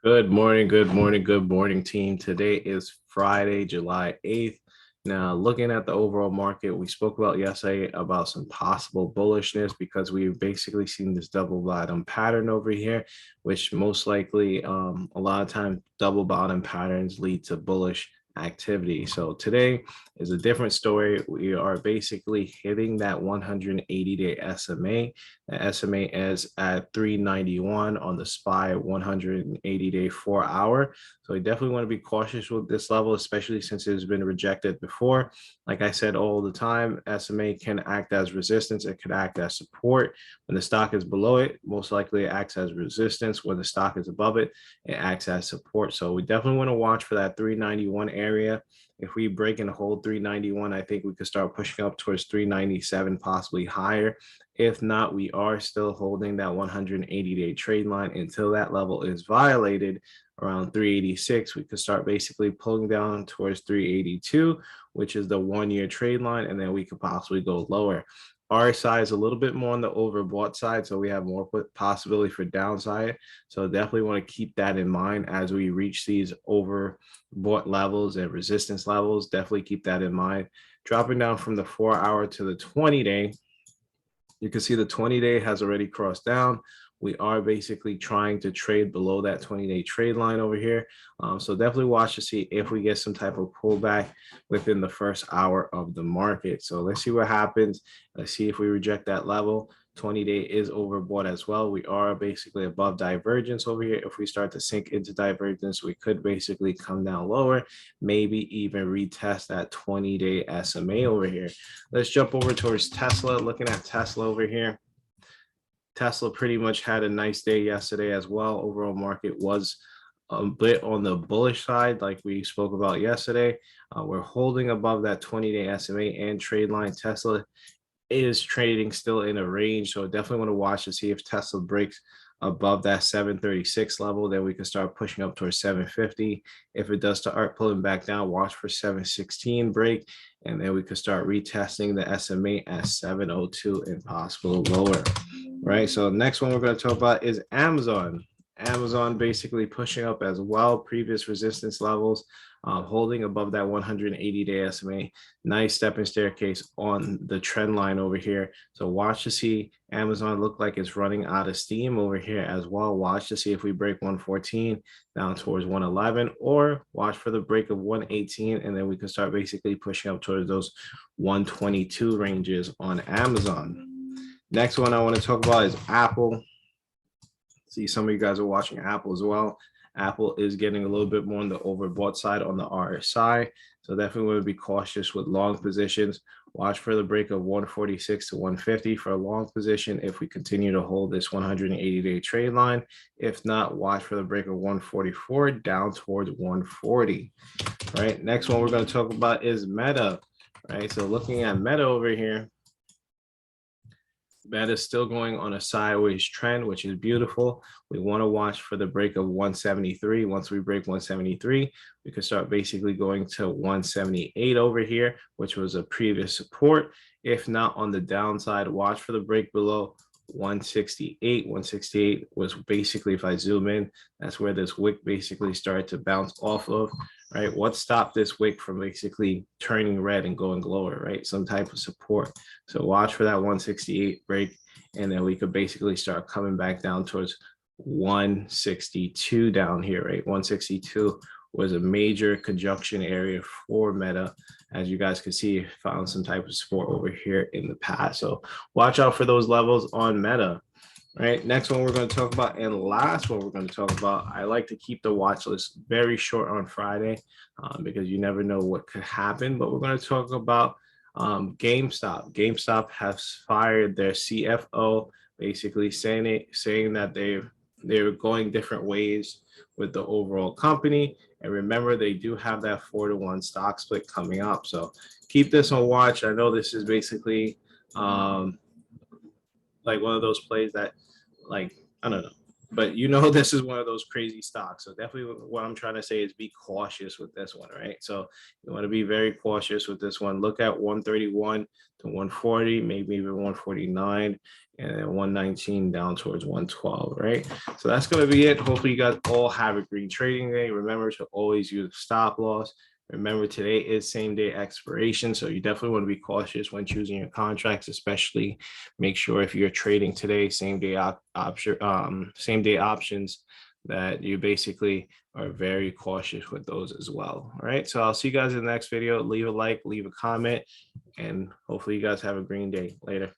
Good morning, team. Today is Friday, July 8th. Now, looking at the overall market, we spoke about yesterday about some possible bullishness because we've basically seen this double bottom pattern over here, which most likely a lot of times double bottom patterns lead to bullish activity. So today is a different story. We are basically hitting that 180-day SMA. The SMA is at 391 on the SPY 180-day 4 hour. So we definitely want to be cautious with this level, especially since it has been rejected before. Like I said all the time, SMA can act as resistance. It could act as support. When the stock is below it, most likely it acts as resistance. When the stock is above it, it acts as support. So we definitely want to watch for that 391 area. If we break and hold 391, I think we could start pushing up towards 397, possibly higher. If not, we are still holding that 180-day trade line until that level is violated around 386. We could start basically pulling down towards 382, which is the 1 year trade line, and then we could possibly go lower. RSI is a little bit more on the overbought side, so we have more possibility for downside. So definitely want to keep that in mind as we reach these overbought levels and resistance levels. Definitely keep that in mind. Dropping down from the 4 hour to the 20-day, you can see the 20-day has already crossed down. We are basically trying to trade below that 20-day trade line over here. So definitely watch to see if we get some type of pullback within the first hour of the market. So let's see what happens. Let's see if we reject that level. 20-day is overbought as well. We are basically above divergence over here. If we start to sink into divergence, we could basically come down lower, maybe even retest that 20-day SMA over here. Let's jump over towards Tesla. Looking at Tesla over here. Tesla pretty much had a nice day yesterday as well. Overall market was a bit on the bullish side, like we spoke about yesterday. We're holding above that 20-day SMA and trade line. Tesla is trading still in a range, so definitely want to watch to see if Tesla breaks above that 736 level. Then we can start pushing up towards 750. If it does start pulling back down, watch for 716 break, and then we could start retesting the SMA at 702 and possible lower. Right, so next one we're going to talk about is Amazon. Amazon basically pushing up as well, previous resistance levels, holding above that 180-day SMA. Nice stepping staircase on the trend line over here. So watch to see Amazon look like it's running out of steam over here as well. Watch to see if we break 114 down towards 111, or watch for the break of 118, and then we can start basically pushing up towards those 122 ranges on Amazon. Next one I want to talk about is Apple. See, some of you guys are watching Apple as well. Apple is getting a little bit more on the overbought side on the RSI. So definitely want to be cautious with long positions. Watch for the break of 146 to 150 for a long position if we continue to hold this 180-day trade line. If not, watch for the break of 144 down towards 140. Right. Next one we're going to talk about is Meta. Right. So looking at Meta over here. Meta is still going on a sideways trend, which is beautiful. We want to watch for the break of 173. Once we break 173, we can start basically going to 178 over here, which was a previous support. If not, on the downside, watch for the break below 168. 168 was basically, if I zoom in, that's where this wick basically started to bounce off of. Right, what stopped this wick from basically turning red and going lower? Right, some type of support. So watch for that 168 break, and then we could basically start coming back down towards 162 down here. Right, 162 was a major conjunction area for Meta. As you guys can see, found some type of support over here in the past. So watch out for those levels on Meta. Right, next one we're going to talk about, and last one we're going to talk about. I like to keep the watch list very short on Friday because you never know what could happen. But we're going to talk about GameStop. GameStop has fired their CFO, basically saying that they're going different ways with the overall company. And remember, they do have that 4-to-1 stock split coming up. So keep this on watch. I know this is basically like one of those plays that, like, I don't know, But you know, this is one of those crazy stocks. So definitely what I'm trying to say is be cautious with this one, right? So you want to be very cautious with this one. Look at 131 to 140, maybe even 149, and then 119 down towards 112, right? So that's going to be it. Hopefully you guys all have a great trading day. Remember to always use stop loss. Remember, today is same day expiration, so you definitely want to be cautious when choosing your contracts, especially make sure if you're trading today, same day options, that you basically are very cautious with those as well. All right, so I'll see you guys in the next video. Leave a like, leave a comment, and hopefully you guys have a green day. Later.